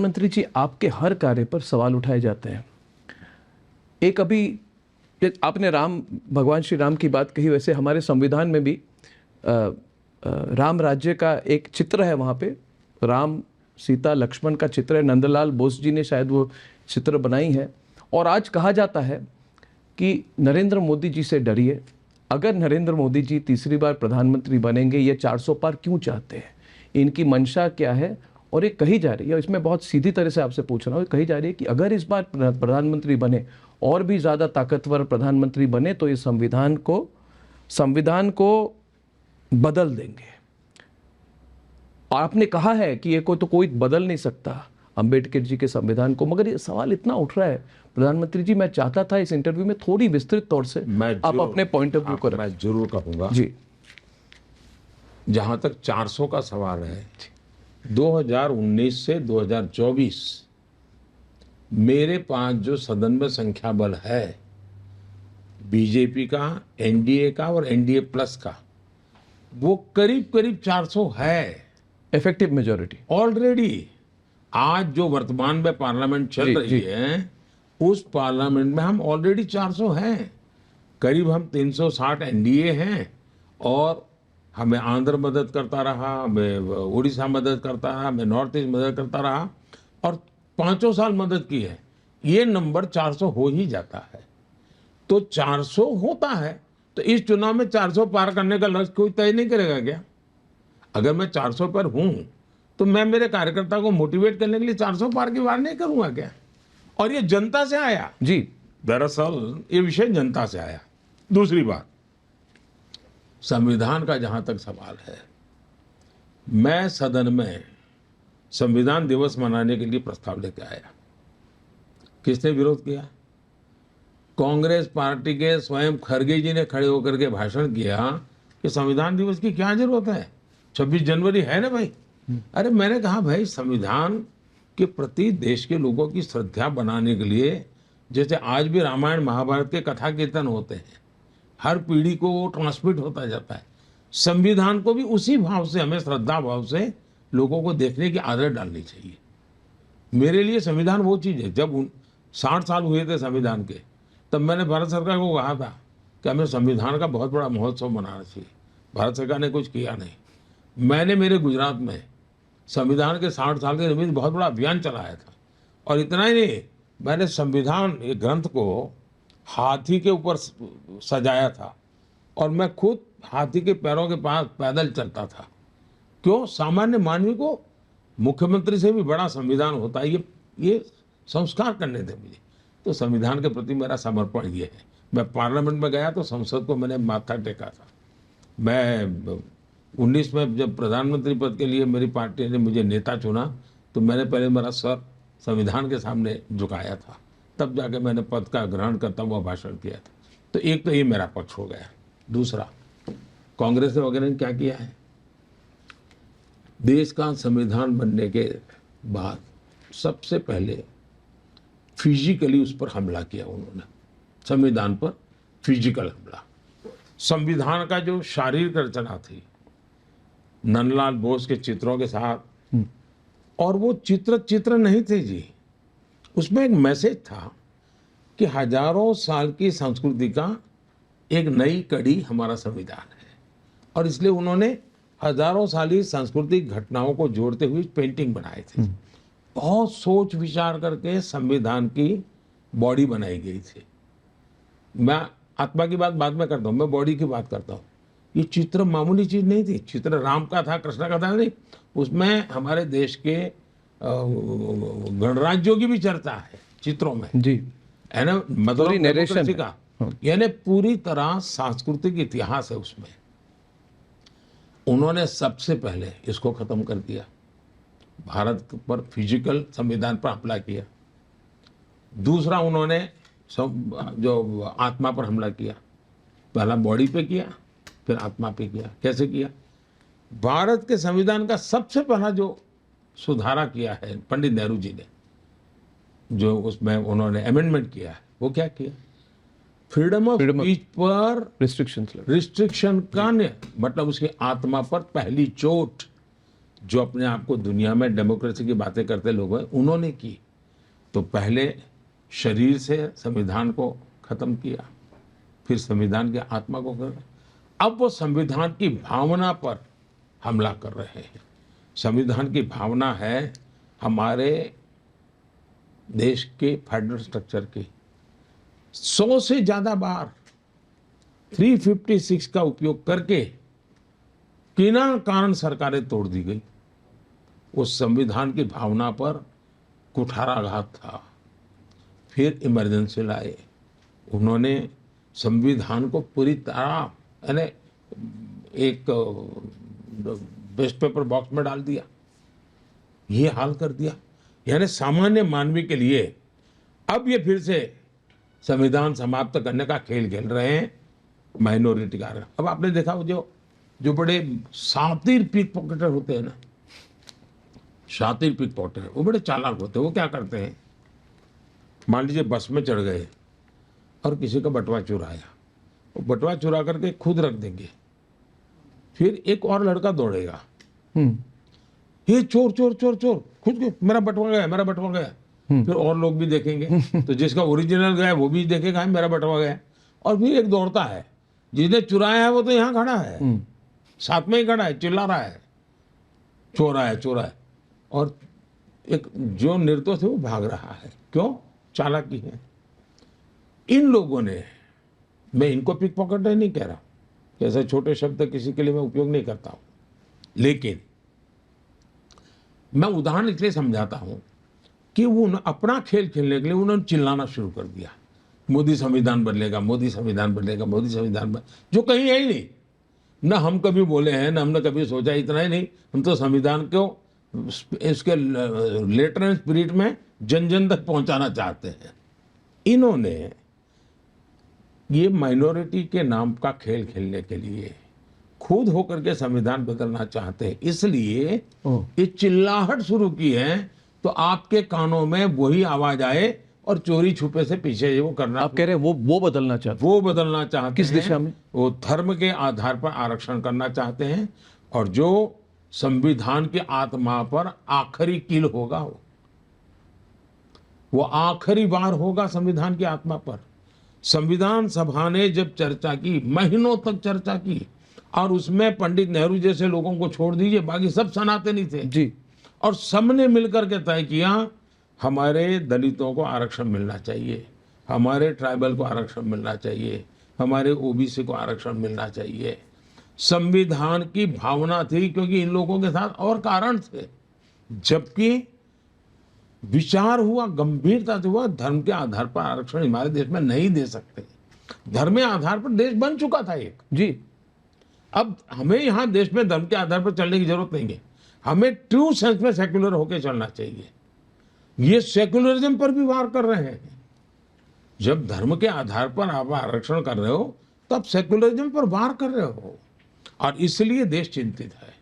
प्रधानमंत्री जी, आपके हर कार्य पर सवाल उठाए जाते हैं। एक अभी आपने भगवान श्री राम की बात कही, वैसे हमारे संविधान में भी राम राज्य का एक चित्र है। वहाँ पे राम सीता लक्ष्मण का चित्र है। नंदलाल बोस जी ने शायद वो चित्र बनाई है। और आज कहा जाता है कि नरेंद्र मोदी जी से डरिए। अगर नरेंद्र मोदी जी तीसरी बार प्रधानमंत्री बनेंगे, ये 400 पार क्यों चाहते हैं, इनकी मंशा क्या है? और ये कही जा रही है, इसमें बहुत सीधी तरह से आपसे पूछ रहा हूँ, कही जा रही है कि अगर इस बार प्रधानमंत्री बने और भी ज़्यादा ताकतवर प्रधानमंत्री बने तो ये संविधान को बदल देंगे। और आपने कहा है कि ये कोई बदल नहीं सकता अंबेडकर जी के संविधान को। मगर ये सवाल इतना उठ रहा है प्रधानमंत्री जी, मैं चाहता था इस इंटरव्यू में थोड़ी विस्तृत तौर से आप अपने पॉइंट ऑफ व्यू को मैं जरूर कहूँगा जी। जहाँ तक 400 का सवाल है, 2019 से 2024 मेरे पास जो सदन में संख्या बल है, बीजेपी का, एनडीए का और एनडीए प्लस का, वो करीब करीब 400 है। इफेक्टिव मेजॉरिटी ऑलरेडी आज जो वर्तमान में पार्लियामेंट चल रही है, उस पार्लियामेंट में हम ऑलरेडी 400 हैं। करीब हम 360 एनडीए हैं और हमें आंध्र मदद करता रहा, हमें उड़ीसा मदद करता रहा, हमें नॉर्थ ईस्ट मदद करता रहा और 5 साल मदद की है। ये नंबर 400 हो ही जाता है। तो 400 होता है तो इस चुनाव में 400 पार करने का लक्ष्य कोई तय नहीं करेगा क्या? अगर मैं 400 पर हूं तो मैं मेरे कार्यकर्ता को मोटिवेट करने के लिए 400 पार की बात नहीं करूंगा क्या? और ये जनता से आया जी। दरअसल ये विषय जनता से आया। दूसरी बात, संविधान का जहां तक सवाल है, मैं सदन में संविधान दिवस मनाने के लिए प्रस्ताव लेकर आया। किसने विरोध किया? कांग्रेस पार्टी के स्वयं खड़गे जी ने खड़े होकर के भाषण किया कि संविधान दिवस की क्या जरूरत है, 26 जनवरी है ना भाई। अरे मैंने कहा भाई, संविधान के प्रति देश के लोगों की श्रद्धा बनाने के लिए, जैसे आज भी रामायण महाभारत के कथा कीर्तन होते हैं, हर पीढ़ी को वो ट्रांसमिट होता जाता है, संविधान को भी उसी भाव से, हमें श्रद्धा भाव से लोगों को देखने की आदत डालनी चाहिए। मेरे लिए संविधान वो चीज़ है। जब 60 साल हुए थे संविधान के, तब मैंने भारत सरकार को कहा था कि हमें संविधान का बहुत बड़ा महोत्सव मनाना चाहिए। भारत सरकार ने कुछ किया नहीं। मैंने मेरे गुजरात में संविधान के 60 साल के निमित्त बहुत बड़ा अभियान चलाया था। और इतना ही नहीं, मैंने संविधान ये ग्रंथ को हाथी के ऊपर सजाया था और मैं खुद हाथी के पैरों के पास पैदल चलता था। क्यों? सामान्य मानवी को मुख्यमंत्री से भी बड़ा संविधान होता है, ये संस्कार करने थे मुझे। तो संविधान के प्रति मेरा समर्पण ये है। मैं पार्लियामेंट में गया तो संसद को मैंने माथा टेका था। मैं 19 में जब प्रधानमंत्री पद के लिए मेरी पार्टी ने मुझे नेता चुना तो मैंने पहले मेरा सर संविधान के सामने झुकाया था, तब जाके मैंने पद का ग्रहण करता हुआ भाषण किया था। तो एक तो ये मेरा पक्ष हो गया। दूसरा, कांग्रेस वगैरह ने क्या किया है? देश का संविधान बनने के बाद सबसे पहले फिजिकली उस पर हमला किया उन्होंने, संविधान पर फिजिकल हमला। संविधान का जो शारीरिक रचना थी नंदलाल बोस के चित्रों के साथ, और वो चित्र नहीं थे जी, उसमें एक मैसेज था कि हजारों साल की संस्कृति का एक नई कड़ी हमारा संविधान है। और इसलिए उन्होंने हजारों साली सांस्कृतिक घटनाओं को जोड़ते हुए पेंटिंग बनाए थे। बहुत सोच विचार करके संविधान की बॉडी बनाई गई थी। मैं आत्मा की बात बाद में करता हूँ, मैं बॉडी की बात करता हूँ। ये चित्र मामूली चीज नहीं थी। चित्र राम का था, कृष्ण का था नहीं, उसमें हमारे देश के गणराज्यों की भी चर्चा है चित्रों में जी, है ना, मतलब नरेशन का, यानी पूरी तरह सांस्कृतिक इतिहास है उसमें। उन्होंने सबसे पहले इसको खत्म कर दिया, भारत पर फिजिकल संविधान पर हमला किया। दूसरा, उन्होंने जो आत्मा पर हमला किया, पहला बॉडी पे किया, फिर आत्मा पे किया। कैसे किया? भारत के संविधान का सबसे पहला जो सुधारा किया है पंडित नेहरू जी ने, जो उसमें उन्होंने अमेंडमेंट किया है, वो क्या किया? फ्रीडम ऑफ स्पीच पर रिस्ट्रिक्शन का मतलब उसकी आत्मा पर पहली चोट जो अपने आप को दुनिया में डेमोक्रेसी की बातें करते लोग हैं, उन्होंने की। तो पहले शरीर से संविधान को खत्म किया, फिर संविधान की आत्मा को कर, अब वो संविधान की भावना पर हमला कर रहे हैं। संविधान की भावना है हमारे देश के फेडरल स्ट्रक्चर की। 100 से ज्यादा बार 356 का उपयोग करके बिना कारण सरकारें तोड़ दी गई। उस संविधान की भावना पर कुठाराघात था। फिर इमरजेंसी लाए, उन्होंने संविधान को पूरी तरह यानी एक वेस्ट पेपर बॉक्स में डाल दिया, ये हाल कर दिया। यानी सामान्य मानवी के लिए अब ये फिर से संविधान समाप्त करने का खेल खेल रहे हैं माइनॉरिटी का। अब आपने देखा जो बड़े शातिर पिक पॉकेटर होते हैं ना, शातिर पिक पॉकेटर, वो बड़े चालाक होते हैं। वो क्या करते हैं, मान लीजिए बस में चढ़ गए और किसी का बटुआ चुराया, वो बटुआ चुरा करके खुद रख देंगे, फिर एक और लड़का दौड़ेगा, ये चोर चोर चोर चोर, खुद के मेरा बटुआ गया, मेरा बटुआ गया। फिर और लोग भी देखेंगे, तो जिसका ओरिजिनल गया वो भी देखेगा मेरा बटुआ गया। और फिर एक दौड़ता है, जिसने चुराया है वो तो यहाँ खड़ा है, साथ में ही खड़ा है, चिल्ला रहा है चोरा है चोरा है। और एक जो निर्दोष है वो भाग रहा है। क्यों? चालाकी है। इन लोगों ने, मैं इनको पिक पॉकेटर नहीं कह रहा, ऐसे छोटे शब्द किसी के लिए मैं उपयोग नहीं करता हूं, लेकिन मैं उदाहरण इसलिए समझाता हूं कि वो अपना खेल खेलने के लिए उन्होंने चिल्लाना शुरू कर दिया, मोदी संविधान बदलेगा, मोदी संविधान बदलेगा, मोदी संविधान बदलेगा, जो कहीं है ही नहीं। न हम कभी बोले हैं, न हमने कभी सोचा। इतना ही नहीं, हम तो संविधान को इसके लेटर एंड स्पिरिट में जन जन तक पहुंचाना चाहते हैं। इन्होंने ये माइनॉरिटी के नाम का खेल खेलने के लिए खुद होकर के संविधान बदलना चाहते हैं, इसलिए ये चिल्लाहट शुरू की है। तो आपके कानों में वही आवाज आए और चोरी छुपे से पीछे वो करना। आप कह रहे हैं वो बदलना चाहते वो बदलना चाहते किस हैं। दिशा में? वो धर्म के आधार पर आरक्षण करना चाहते हैं, और जो संविधान की आत्मा पर आखिरी कील होगा, वो आखिरी बार होगा संविधान की आत्मा पर। संविधान सभा ने जब चर्चा की, महीनों तक चर्चा की, और उसमें पंडित नेहरू जैसे लोगों को छोड़ दीजिए, बाकी सब सनातनी थे जी, और सबने मिलकर के तय किया हमारे दलितों को आरक्षण मिलना चाहिए, हमारे ट्राइबल को आरक्षण मिलना चाहिए, हमारे ओबीसी को आरक्षण मिलना चाहिए। संविधान की भावना थी, क्योंकि इन लोगों के साथ और कारण थे। जबकि विचार हुआ, गंभीरता से हुआ, धर्म के आधार पर आरक्षण हमारे देश में नहीं दे सकते। धर्म के आधार पर देश बन चुका था एक। जी, अब हमें यहाँ देश में धर्म के आधार पर चलने की जरूरत नहीं है, हमें ट्रू सेंस में सेक्युलर होकर चलना चाहिए। ये सेक्युलरिज्म पर भी वार कर रहे हैं। जब धर्म के आधार पर आप आरक्षण कर रहे हो, तब सेक्युलरिज्म पर वार कर रहे हो, और इसलिए देश चिंतित है।